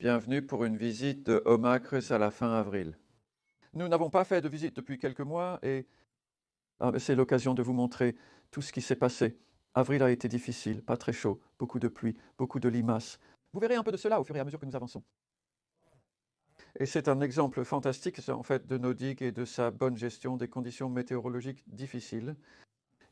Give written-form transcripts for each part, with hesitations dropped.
Bienvenue pour une visite de Omacrus à la fin avril. Nous n'avons pas fait de visite depuis quelques mois et c'est l'occasion de vous montrer tout ce qui s'est passé. Avril a été difficile, pas très chaud, beaucoup de pluie, beaucoup de limaces. Vous verrez un peu de cela au fur et à mesure que nous avançons. Et c'est un exemple fantastique en fait de nos digues et de sa bonne gestion des conditions météorologiques difficiles.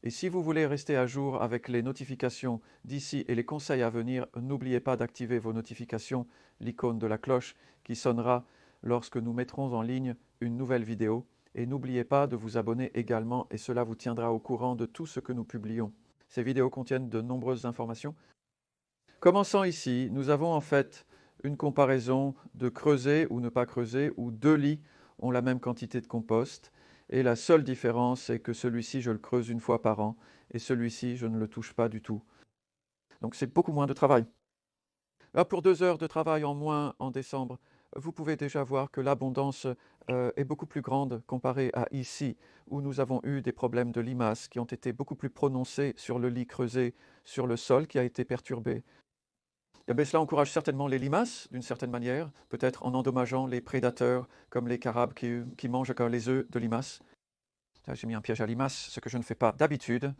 Et si vous voulez rester à jour avec les notifications d'ici et les conseils à venir, n'oubliez pas d'activer vos notifications, l'icône de la cloche qui sonnera lorsque nous mettrons en ligne une nouvelle vidéo. Et n'oubliez pas de vous abonner également et cela vous tiendra au courant de tout ce que nous publions. Ces vidéos contiennent de nombreuses informations. Commençons ici, nous avons en fait une comparaison de creuser ou ne pas creuser où deux lits ont la même quantité de compost. Et la seule différence, c'est que celui-ci, je le creuse une fois par an, et celui-ci, je ne le touche pas du tout. Donc c'est beaucoup moins de travail. Là, pour 2 heures de travail en moins en décembre, vous pouvez déjà voir que l'abondance est beaucoup plus grande comparée à ici, où nous avons eu des problèmes de limaces qui ont été beaucoup plus prononcés sur le lit creusé, sur le sol qui a été perturbé. Eh bien, cela encourage certainement les limaces, d'une certaine manière, peut-être en endommageant les prédateurs comme les carabes qui mangent encore les œufs de limaces. J'ai mis un piège à limaces, ce que je ne fais pas d'habitude.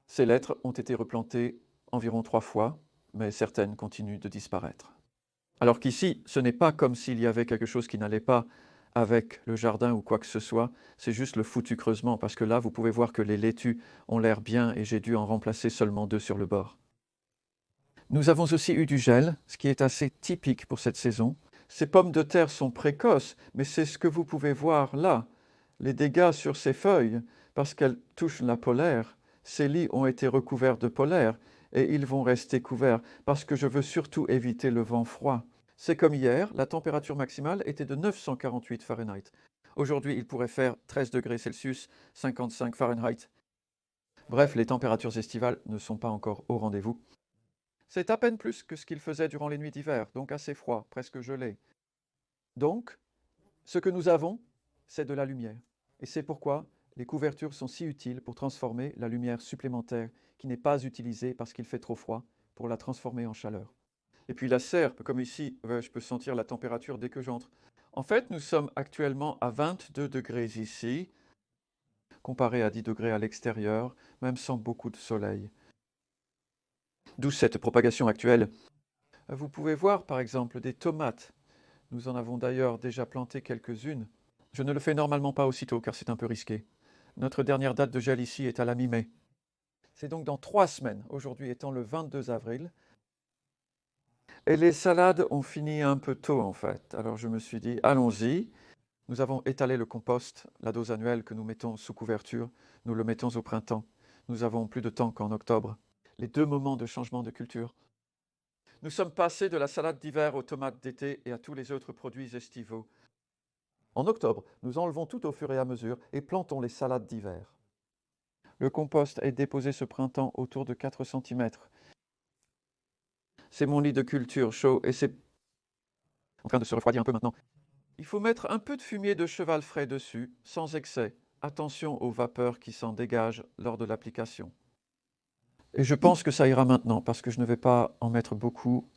Ces lettres ont été replantées environ 3 fois, mais certaines continuent de disparaître. Alors qu'ici, ce n'est pas comme s'il y avait quelque chose qui n'allait pas avec le jardin ou quoi que ce soit, c'est juste le foutu creusement, parce que là, vous pouvez voir que les laitues ont l'air bien et j'ai dû en remplacer seulement 2 sur le bord. Nous avons aussi eu du gel, ce qui est assez typique pour cette saison. Ces pommes de terre sont précoces, mais c'est ce que vous pouvez voir là. Les dégâts sur ces feuilles, parce qu'elles touchent la polaire, ces lits ont été recouverts de polaire et ils vont rester couverts parce que je veux surtout éviter le vent froid. C'est comme hier, la température maximale était de 948 Fahrenheit. Aujourd'hui, il pourrait faire 13 degrés Celsius, 55 Fahrenheit. Bref, les températures estivales ne sont pas encore au rendez-vous. C'est à peine plus que ce qu'il faisait durant les nuits d'hiver, donc assez froid, presque gelé. Donc, ce que nous avons, c'est de la lumière. Et c'est pourquoi les couvertures sont si utiles pour transformer la lumière supplémentaire qui n'est pas utilisée parce qu'il fait trop froid, pour la transformer en chaleur. Et puis la serpe, comme ici, je peux sentir la température dès que j'entre. En fait, nous sommes actuellement à 22 degrés ici, comparé à 10 degrés à l'extérieur, même sans beaucoup de soleil. D'où cette propagation actuelle. Vous pouvez voir par exemple des tomates. Nous en avons d'ailleurs déjà planté quelques-unes. Je ne le fais normalement pas aussitôt car c'est un peu risqué. Notre dernière date de gel ici est à la mi-mai. C'est donc dans 3 semaines, aujourd'hui étant le 22 avril. Et les salades ont fini un peu tôt en fait. Alors je me suis dit, allons-y. Nous avons étalé le compost, la dose annuelle que nous mettons sous couverture. Nous le mettons au printemps. Nous avons plus de temps qu'en octobre. Les 2 moments de changement de culture. Nous sommes passés de la salade d'hiver aux tomates d'été et à tous les autres produits estivaux. En octobre, nous enlevons tout au fur et à mesure et plantons les salades d'hiver. Le compost est déposé ce printemps autour de 4 cm. C'est mon lit de culture chaud et c'est en train de se refroidir un peu maintenant. Il faut mettre un peu de fumier de cheval frais dessus, sans excès. Attention aux vapeurs qui s'en dégagent lors de l'application. Et je pense que ça ira maintenant parce que je ne vais pas en mettre beaucoup.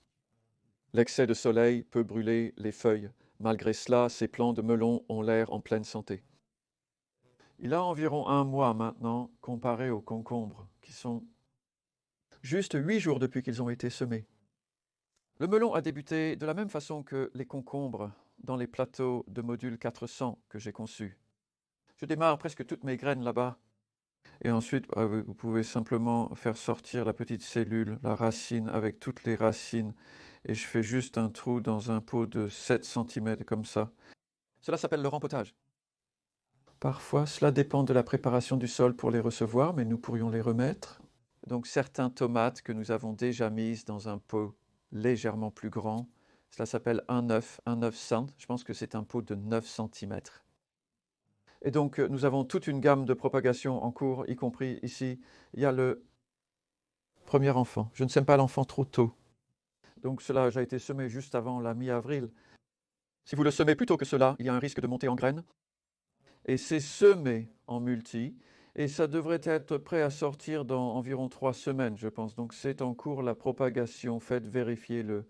L'excès de soleil peut brûler les feuilles. Malgré cela, ces plants de melon ont l'air en pleine santé. Il a environ 1 mois maintenant, comparé aux concombres, qui sont juste 8 jours depuis qu'ils ont été semés. Le melon a débuté de la même façon que les concombres dans les plateaux de module 400 que j'ai conçus. Je démarre presque toutes mes graines là-bas. Et ensuite, vous pouvez simplement faire sortir la petite cellule, la racine avec toutes les racines. Et je fais juste un trou dans un pot de 7 cm comme ça. Cela s'appelle le rempotage. Parfois, cela dépend de la préparation du sol pour les recevoir, mais nous pourrions les remettre. Donc certaines tomates que nous avons déjà mises dans un pot légèrement plus grand, cela s'appelle un œuf cent. Je pense que c'est un pot de 9 cm. Et donc nous avons toute une gamme de propagation en cours, y compris ici. Il y a le premier enfant. Je ne sème pas l'enfant trop tôt. Donc cela a été semé juste avant la mi-avril. Si vous le semez plus tôt que cela, il y a un risque de monter en graines. Et c'est semé en multi. Et ça devrait être prêt à sortir dans environ 3 semaines, je pense. Donc c'est en cours la propagation. Faites vérifier-le.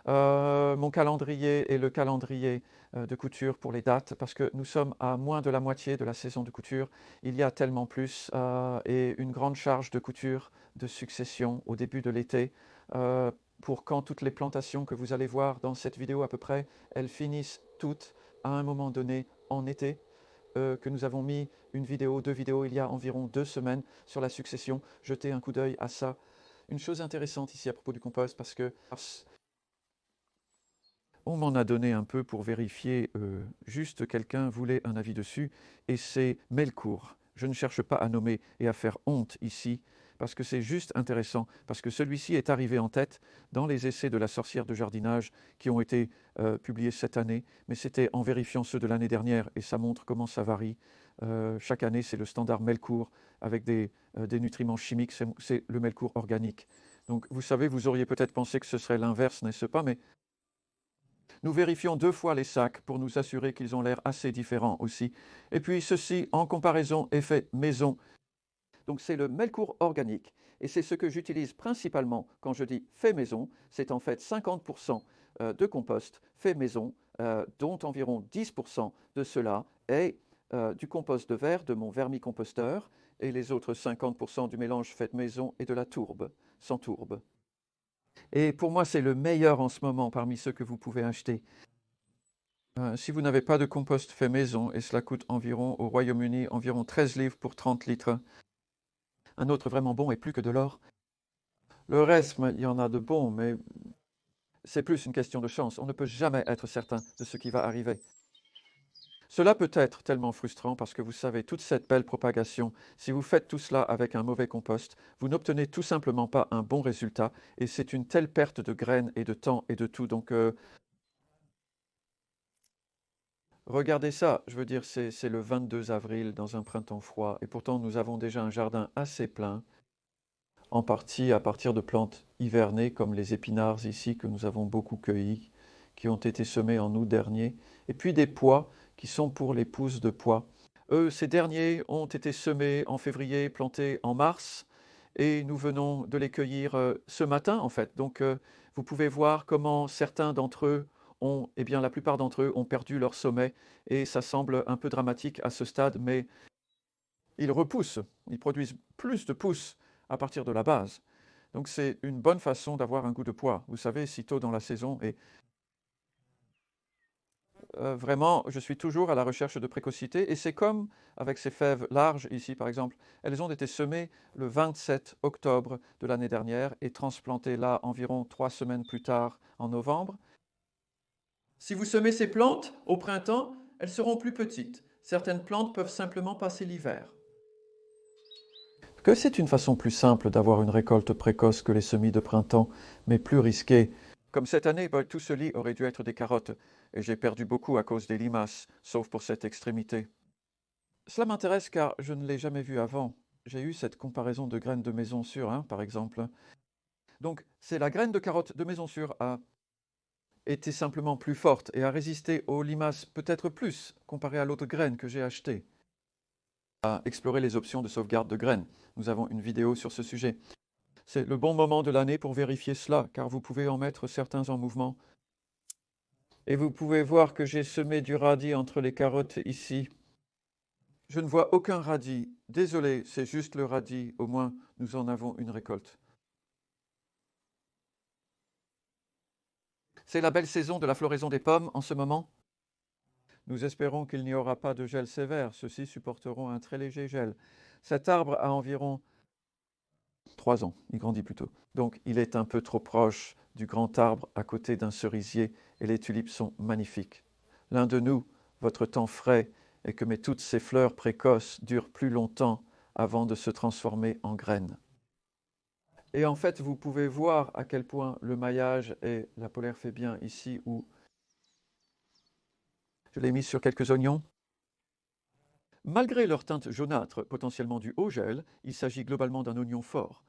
mon calendrier et le calendrier de couture pour les dates, parce que nous sommes à moins de la moitié de la saison de couture. Il y a tellement plus et une grande charge de couture de succession au début de l'été. Pour quand toutes les plantations que vous allez voir dans cette vidéo à peu près, elles finissent toutes à un moment donné en été. Que nous avons mis une vidéo, deux vidéos il y a environ 2 semaines sur la succession. Jetez un coup d'œil à ça. Une chose intéressante ici à propos du compost, parce que on m'en a donné un peu pour vérifier, juste quelqu'un voulait un avis dessus, et c'est Melcourt. Je ne cherche pas à nommer et à faire honte ici, parce que c'est juste intéressant, parce que celui-ci est arrivé en tête dans les essais de la sorcière de jardinage qui ont été publiés cette année, mais c'était en vérifiant ceux de l'année dernière, et ça montre comment ça varie. Chaque année, c'est le standard Melcourt avec des nutriments chimiques, c'est le Melcourt organique. Donc vous savez, vous auriez peut-être pensé que ce serait l'inverse, n'est-ce pas? Mais nous vérifions 2 fois les sacs pour nous assurer qu'ils ont l'air assez différents aussi. Et puis ceci, en comparaison, est fait maison. Donc c'est le Melcourt organique. Et c'est ce que j'utilise principalement quand je dis fait maison. C'est en fait 50% de compost fait maison, dont environ 10% de cela est du compost de verre de mon vermicomposteur, et les autres 50% du mélange fait maison et de la tourbe, sans tourbe. Et pour moi, c'est le meilleur en ce moment parmi ceux que vous pouvez acheter. Si vous n'avez pas de compost fait maison, et cela coûte environ au Royaume-Uni environ 13 livres pour 30 litres, un autre vraiment bon est plus que de l'or. Le reste, il y en a de bons, mais c'est plus une question de chance. On ne peut jamais être certain de ce qui va arriver. Cela peut être tellement frustrant parce que vous savez, toute cette belle propagation, si vous faites tout cela avec un mauvais compost, vous n'obtenez tout simplement pas un bon résultat, et c'est une telle perte de graines et de temps et de tout. Donc, regardez ça, je veux dire, c'est le 22 avril dans un printemps froid, et pourtant nous avons déjà un jardin assez plein, en partie à partir de plantes hivernées comme les épinards ici que nous avons beaucoup cueillis, qui ont été semés en août dernier, et puis des pois qui sont pour les pousses de pois. Eux, ces derniers ont été semés en février, plantés en mars, et nous venons de les cueillir ce matin en fait. Donc vous pouvez voir comment certains d'entre eux ont, eh bien la plupart d'entre eux ont perdu leur sommet, et ça semble un peu dramatique à ce stade, mais ils repoussent, ils produisent plus de pousses à partir de la base. Donc c'est une bonne façon d'avoir un goût de pois, vous savez, si tôt dans la saison. Et vraiment, je suis toujours à la recherche de précocité, et c'est comme avec ces fèves larges ici par exemple. Elles ont été semées le 27 octobre de l'année dernière et transplantées là environ 3 semaines plus tard en novembre. Si vous semez ces plantes au printemps, elles seront plus petites. Certaines plantes peuvent simplement passer l'hiver. Que c'est une façon plus simple d'avoir une récolte précoce que les semis de printemps, mais plus risquée. Comme cette année, tout ce lit aurait dû être des carottes, et j'ai perdu beaucoup à cause des limaces, sauf pour cette extrémité. Cela m'intéresse car je ne l'ai jamais vu avant. J'ai eu cette comparaison de graines de maison sûre, hein, par exemple. Donc, c'est la graine de carotte de maison sûre a été simplement plus forte et a résisté aux limaces peut-être plus comparé à l'autre graine que j'ai achetée. À explorer les options de sauvegarde de graines. Nous avons une vidéo sur ce sujet. C'est le bon moment de l'année pour vérifier cela, car vous pouvez en mettre certains en mouvement. Et vous pouvez voir que j'ai semé du radis entre les carottes ici. Je ne vois aucun radis. Désolé, c'est juste le radis. Au moins, nous en avons une récolte. C'est la belle saison de la floraison des pommes en ce moment. Nous espérons qu'il n'y aura pas de gel sévère. Ceux-ci supporteront un très léger gel. Cet arbre a environ 3 ans, il grandit plutôt. Donc il est un peu trop proche du grand arbre à côté d'un cerisier, et les tulipes sont magnifiques. L'un de nous, votre temps frais, et que toutes ces fleurs précoces durent plus longtemps avant de se transformer en graines. Et en fait, vous pouvez voir à quel point le maillage et la polaire fait bien ici où je l'ai mis sur quelques oignons. Malgré leur teinte jaunâtre, potentiellement due au gel, il s'agit globalement d'un oignon fort.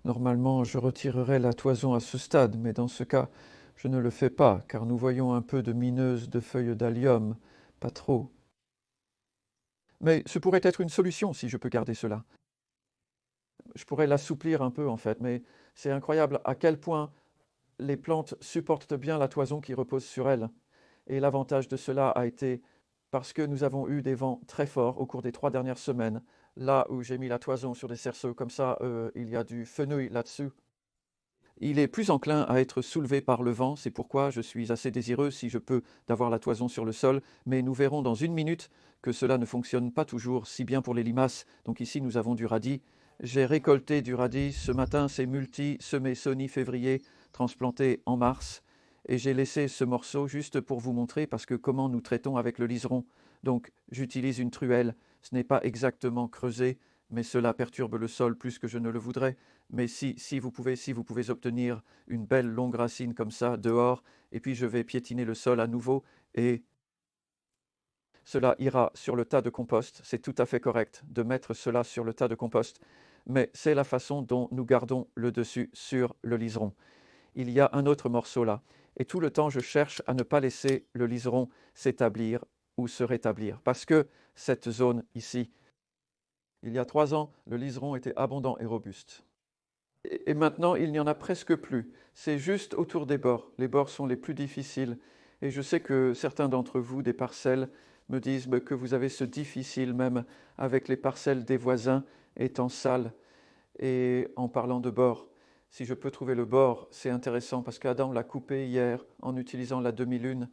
Normalement, je retirerai la toison à ce stade, mais dans ce cas, je ne le fais pas, car nous voyons un peu de mineuse de feuilles d'allium, pas trop. Mais ce pourrait être une solution si je peux garder cela. Je pourrais l'assouplir un peu en fait, mais c'est incroyable à quel point les plantes supportent bien la toison qui repose sur elles. Et l'avantage de cela a été parce que nous avons eu des vents très forts au cours des 3 dernières semaines. Là où j'ai mis la toison sur des cerceaux comme ça, il y a du fenouil là-dessus. Il est plus enclin à être soulevé par le vent, c'est pourquoi je suis assez désireux, si je peux, d'avoir la toison sur le sol, mais nous verrons dans une minute que cela ne fonctionne pas toujours si bien pour les limaces. Donc ici, nous avons du radis. J'ai récolté du radis. Ce matin, c'est multi, semé Sony février, transplanté en mars. Et j'ai laissé ce morceau juste pour vous montrer, parce que comment nous traitons avec le liseron. Donc j'utilise une truelle. Ce n'est pas exactement creusé, mais cela perturbe le sol plus que je ne le voudrais. Mais si vous pouvez obtenir une belle longue racine comme ça dehors, et puis je vais piétiner le sol à nouveau, et cela ira sur le tas de compost. C'est tout à fait correct de mettre cela sur le tas de compost, mais c'est la façon dont nous gardons le dessus sur le liseron. Il y a un autre morceau là, et tout le temps je cherche à ne pas laisser le liseron s'établir ou se rétablir, parce que cette zone ici, il y a 3 ans, le liseron était abondant et robuste. Et maintenant, il n'y en a presque plus. C'est juste autour des bords. Les bords sont les plus difficiles. Et je sais que certains d'entre vous, des parcelles, me disent que vous avez ce difficile même avec les parcelles des voisins étant sales. Et en parlant de bord, si je peux trouver le bord, c'est intéressant parce qu'Adam l'a coupé hier en utilisant la demi-lune.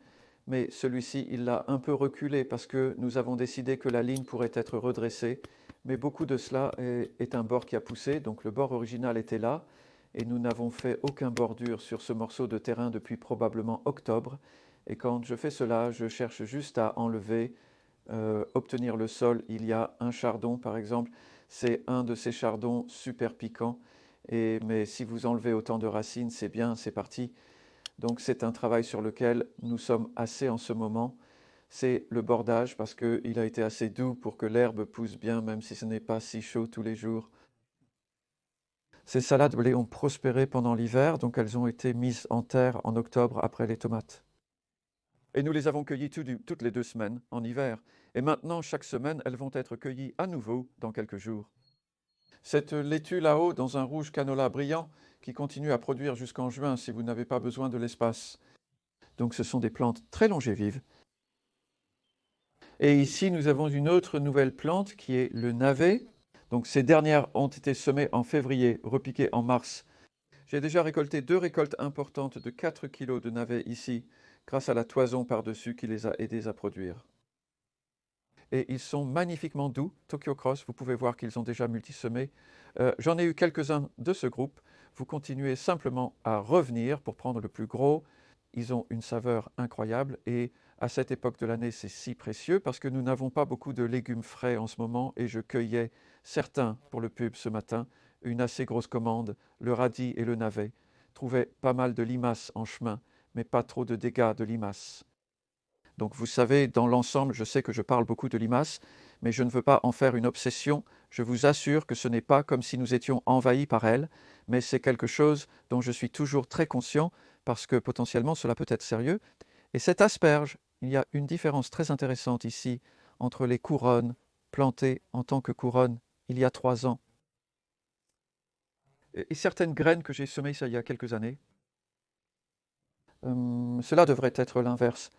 Mais celui-ci, il l'a un peu reculé parce que nous avons décidé que la ligne pourrait être redressée. Mais beaucoup de cela est un bord qui a poussé, donc le bord original était là, et nous n'avons fait aucun bordure sur ce morceau de terrain depuis probablement octobre. Et quand je fais cela, je cherche juste à enlever, obtenir le sol. Il y a un chardon, par exemple, c'est un de ces chardons super piquants, mais si vous enlevez autant de racines, c'est bien, c'est parti. Donc c'est un travail sur lequel nous sommes assez en ce moment. C'est le bordage parce qu'il a été assez doux pour que l'herbe pousse bien, même si ce n'est pas si chaud tous les jours. Ces salades ont prospéré pendant l'hiver, donc elles ont été mises en terre en octobre après les tomates. Et nous les avons cueillies toutes les 2 semaines en hiver. Et maintenant, chaque semaine, elles vont être cueillies à nouveau dans quelques jours. Cette laitue là-haut, dans un rouge canola brillant, qui continue à produire jusqu'en juin si vous n'avez pas besoin de l'espace. Donc ce sont des plantes très longévives. Et ici, nous avons une autre nouvelle plante qui est le navet. Donc ces dernières ont été semées en février, repiquées en mars. J'ai déjà récolté 2 récoltes importantes de 4 kg de navets ici, grâce à la toison par-dessus qui les a aidés à produire. Et ils sont magnifiquement doux. Tokyo Cross, vous pouvez voir qu'ils ont déjà multisemé. J'en ai eu quelques-uns de ce groupe. Vous continuez simplement à revenir pour prendre le plus gros. Ils ont une saveur incroyable et à cette époque de l'année, c'est si précieux parce que nous n'avons pas beaucoup de légumes frais en ce moment et je cueillais certains pour le pub ce matin, une assez grosse commande, le radis et le navet. Trouvais pas mal de limaces en chemin, mais pas trop de dégâts de limaces. Donc vous savez, dans l'ensemble, je sais que je parle beaucoup de limaces, mais je ne veux pas en faire une obsession. Je vous assure que ce n'est pas comme si nous étions envahis par elles, mais c'est quelque chose dont je suis toujours très conscient parce que potentiellement cela peut être sérieux. Et cette asperge, il y a une différence très intéressante ici entre les couronnes plantées en tant que couronnes il y a 3 ans et certaines graines que j'ai semées ça il y a quelques années. Cela devrait être l'inverse.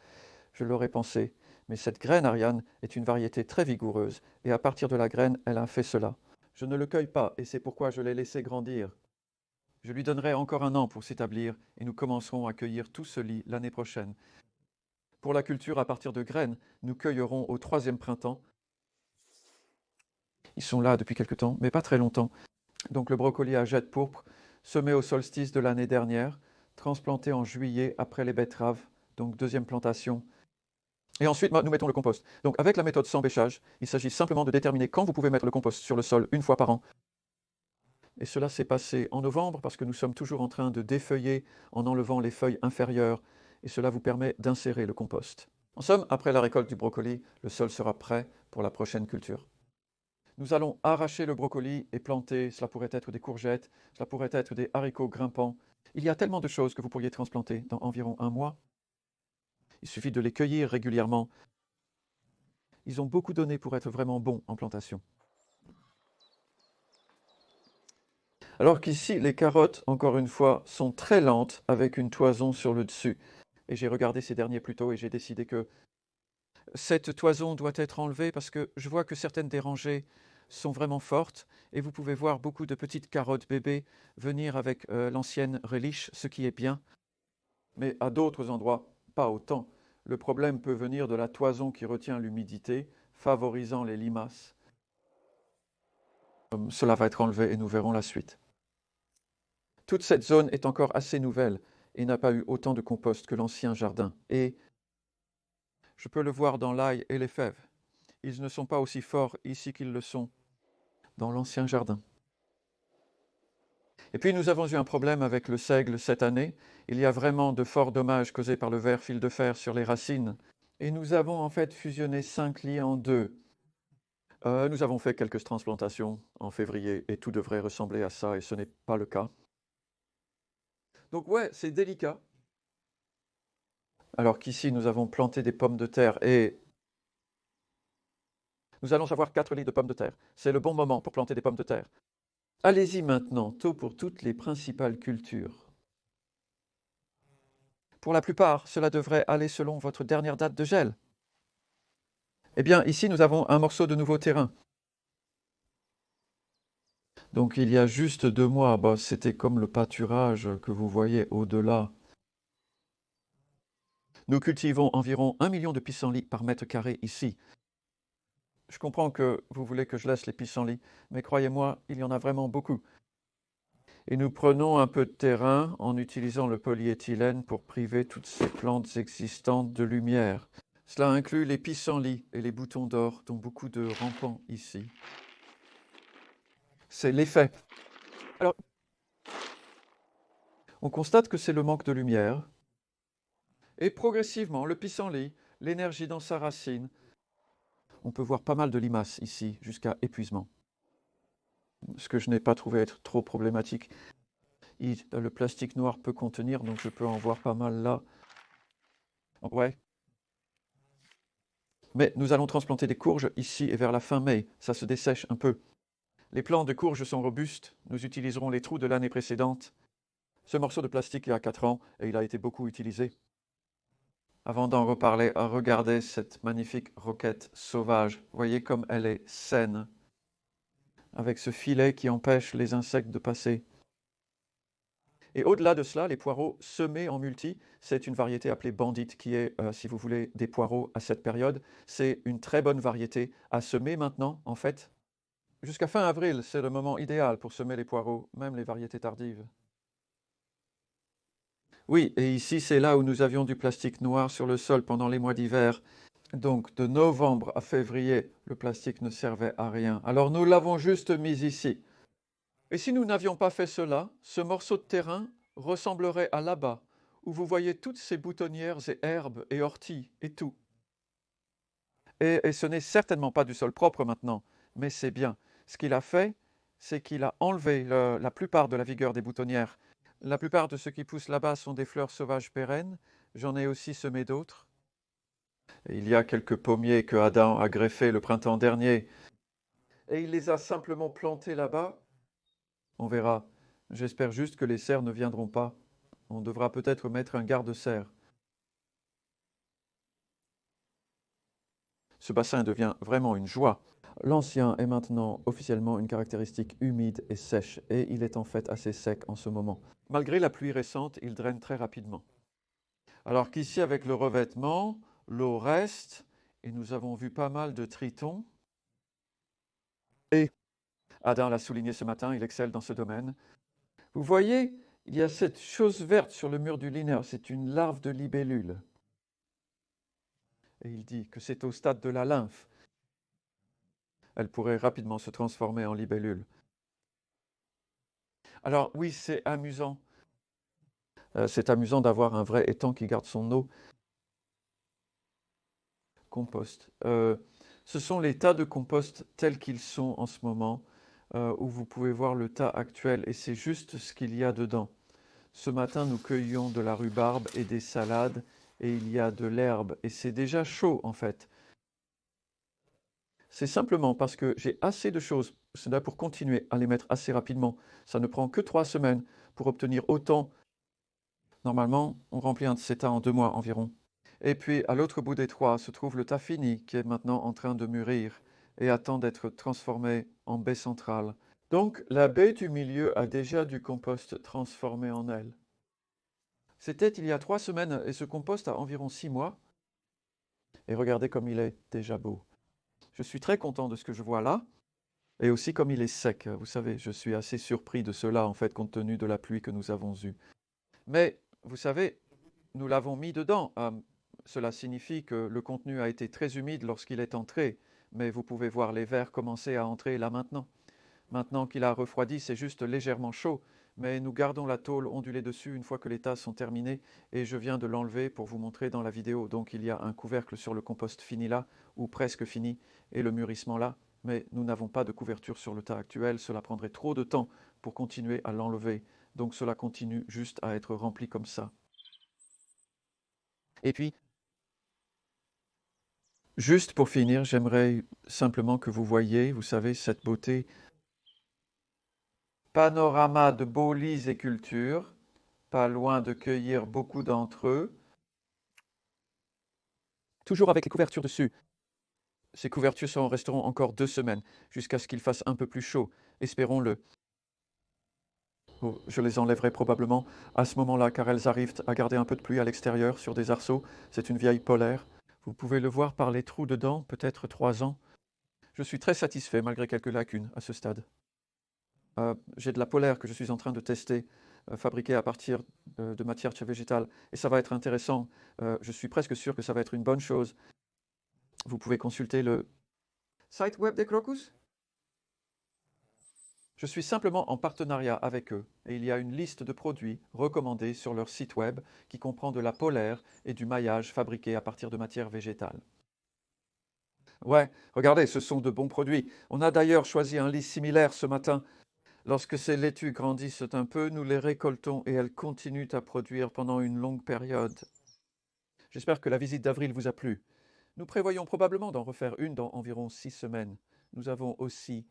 Je l'aurais pensé. Mais cette graine, Ariane, est une variété très vigoureuse, et à partir de la graine, elle a fait cela. Je ne le cueille pas, et c'est pourquoi je l'ai laissé grandir. Je lui donnerai encore 1 an pour s'établir, et nous commencerons à cueillir tout ce lit l'année prochaine. Pour la culture à partir de graines, nous cueillerons au 3e printemps. Ils sont là depuis quelque temps, mais pas très longtemps. Donc le brocoli à jette pourpre, semé au solstice de l'année dernière, transplanté en juillet après les betteraves, donc 2e plantation. Et ensuite, nous mettons le compost. Donc avec la méthode sans bêchage, il s'agit simplement de déterminer quand vous pouvez mettre le compost sur le sol 1 fois par an. Et cela s'est passé en novembre parce que nous sommes toujours en train de défeuiller en enlevant les feuilles inférieures et cela vous permet d'insérer le compost. En somme, après la récolte du brocoli, le sol sera prêt pour la prochaine culture. Nous allons arracher le brocoli et planter, cela pourrait être des courgettes, cela pourrait être des haricots grimpants. Il y a tellement de choses que vous pourriez transplanter dans environ 1 mois. Il suffit de les cueillir régulièrement. Ils ont beaucoup donné pour être vraiment bons en plantation. Alors qu'ici, les carottes, encore une fois, sont très lentes avec une toison sur le dessus. Et j'ai regardé ces derniers plus tôt et j'ai décidé que cette toison doit être enlevée parce que je vois que certaines des rangées sont vraiment fortes et vous pouvez voir beaucoup de petites carottes bébés venir avec l'ancienne reliche, ce qui est bien. Mais à d'autres endroits, pas autant. Le problème peut venir de la toison qui retient l'humidité, favorisant les limaces. Cela va être enlevé et nous verrons la suite. Toute cette zone est encore assez nouvelle et n'a pas eu autant de compost que l'ancien jardin. Et je peux le voir dans l'ail et les fèves. Ils ne sont pas aussi forts ici qu'ils le sont dans l'ancien jardin. Et puis nous avons eu un problème avec le seigle cette année. Il y a vraiment de forts dommages causés par le ver fil de fer sur les racines. Et nous avons en fait fusionné 5 lits en 2. Nous avons fait quelques transplantations en février et tout devrait ressembler à ça et ce n'est pas le cas. Donc ouais, c'est délicat. Alors qu'ici nous avons planté des pommes de terre et nous allons avoir 4 lits de pommes de terre. C'est le bon moment pour planter des pommes de terre. Allez-y maintenant, tôt pour toutes les principales cultures. Pour la plupart, cela devrait aller selon votre dernière date de gel. Eh bien, ici, nous avons un morceau de nouveau terrain. Donc, il y a juste 2 mois, c'était comme le pâturage que vous voyez au-delà. Nous cultivons environ 1 million de pissenlits par mètre carré ici. Je comprends que vous voulez que je laisse les pissenlits, mais croyez-moi, il y en a vraiment beaucoup. Et nous prenons un peu de terrain en utilisant le polyéthylène pour priver toutes ces plantes existantes de lumière. Cela inclut les pissenlits et les boutons d'or, dont beaucoup de rampants ici. C'est l'effet. Alors, on constate que c'est le manque de lumière. Et progressivement, le pissenlit, l'énergie dans sa racine. On peut voir pas mal de limaces ici, jusqu'à épuisement. Ce que je n'ai pas trouvé être trop problématique. Le plastique noir peut contenir, donc je peux en voir pas mal là. Ouais. Mais nous allons transplanter des courges ici et vers la fin mai. Ça se dessèche un peu. Les plants de courges sont robustes. Nous utiliserons les trous de l'année précédente. Ce morceau de plastique il y a 4 ans et il a été beaucoup utilisé. Avant d'en reparler, regardez cette magnifique roquette sauvage. Voyez comme elle est saine, avec ce filet qui empêche les insectes de passer. Et au-delà de cela, les poireaux semés en multi, c'est une variété appelée Bandit qui est, si vous voulez, des poireaux à cette période. C'est une très bonne variété à semer maintenant, en fait. Jusqu'à fin avril, c'est le moment idéal pour semer les poireaux, même les variétés tardives. Oui, et ici, c'est là où nous avions du plastique noir sur le sol pendant les mois d'hiver. Donc, de novembre à février, le plastique ne servait à rien. Alors, nous l'avons juste mis ici. Et si nous n'avions pas fait cela, ce morceau de terrain ressemblerait à là-bas, où vous voyez toutes ces boutonnières et herbes et orties et tout. Et ce n'est certainement pas du sol propre maintenant, mais c'est bien. Ce qu'il a fait, c'est qu'il a enlevé la plupart de la vigueur des boutonnières. La plupart de ce qui pousse là-bas sont des fleurs sauvages pérennes. J'en ai aussi semé d'autres. Et il y a quelques pommiers que Adam a greffés le printemps dernier. Et il les a simplement plantés là-bas. On verra. J'espère juste que les cerfs ne viendront pas. On devra peut-être mettre un garde-cerf. Ce bassin devient vraiment une joie. L'ancien est maintenant officiellement une caractéristique humide et sèche, et il est en fait assez sec en ce moment. Malgré la pluie récente, il draine très rapidement. Alors qu'ici, avec le revêtement, l'eau reste, et nous avons vu pas mal de tritons. Et Adam l'a souligné ce matin, il excelle dans ce domaine. Vous voyez, il y a cette chose verte sur le mur du liner, c'est une larve de libellule. Et il dit que c'est au stade de la lymphe. Elle pourrait rapidement se transformer en libellule. Alors oui, c'est amusant. C'est amusant d'avoir un vrai étang qui garde son eau. Compost. Ce sont les tas de compost tels qu'ils sont en ce moment, où vous pouvez voir le tas actuel, et c'est juste ce qu'il y a dedans. Ce matin, nous cueillions de la rhubarbe et des salades, et il y a de l'herbe, et c'est déjà chaud en fait. C'est simplement parce que j'ai assez de choses, cela pour continuer à les mettre assez rapidement. Ça ne prend que 3 semaines pour obtenir autant. Normalement, on remplit un de ces tas en 2 mois environ. Et puis, à l'autre bout des 3 se trouve le tas fini qui est maintenant en train de mûrir et attend d'être transformé en baie centrale. Donc, la baie du milieu a déjà du compost transformé en elle. C'était il y a 3 semaines et ce compost a environ 6 mois. Et regardez comme il est déjà beau. Je suis très content de ce que je vois là. Et aussi comme il est sec. Vous savez, je suis assez surpris de cela en fait compte tenu de la pluie que nous avons eue. Mais vous savez, nous l'avons mis dedans. Cela signifie que le contenu a été très humide lorsqu'il est entré. Mais vous pouvez voir les vers commencer à entrer là maintenant. Maintenant qu'il a refroidi, c'est juste légèrement chaud, mais nous gardons la tôle ondulée dessus une fois que les tas sont terminés et je viens de l'enlever pour vous montrer dans la vidéo. Donc il y a un couvercle sur le compost fini là, ou presque fini, et le mûrissement là, mais nous n'avons pas de couverture sur le tas actuel, cela prendrait trop de temps pour continuer à l'enlever. Donc cela continue juste à être rempli comme ça. Et puis, juste pour finir, j'aimerais simplement que vous voyiez, vous savez, cette beauté. Panorama de beaux lits et cultures, pas loin de cueillir beaucoup d'entre eux. Toujours avec les couvertures dessus. Ces couvertures resteront encore 2 semaines, jusqu'à ce qu'il fasse un peu plus chaud, espérons-le. Oh, je les enlèverai probablement à ce moment-là, car elles arrivent à garder un peu de pluie à l'extérieur sur des arceaux. C'est une vieille polaire. Vous pouvez le voir par les trous dedans, peut-être 3 ans. Je suis très satisfait, malgré quelques lacunes à ce stade. J'ai de la polaire que je suis en train de tester, fabriquée à partir de matière végétale, et ça va être intéressant. Je suis presque sûr que ça va être une bonne chose. Vous pouvez consulter le site web des Crocus. Je suis simplement en partenariat avec eux, et il y a une liste de produits recommandés sur leur site web qui comprend de la polaire et du maillage fabriqué à partir de matière végétale. Ouais, regardez, ce sont de bons produits. On a d'ailleurs choisi un lit similaire ce matin. Lorsque ces laitues grandissent un peu, nous les récoltons et elles continuent à produire pendant une longue période. J'espère que la visite d'avril vous a plu. Nous prévoyons probablement d'en refaire une dans environ 6 semaines. Nous avons aussi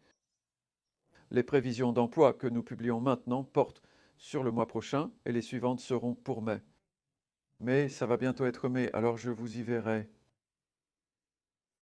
les prévisions d'emploi que nous publions maintenant portent sur le mois prochain et les suivantes seront pour mai. Mais ça va bientôt être mai, alors je vous y verrai.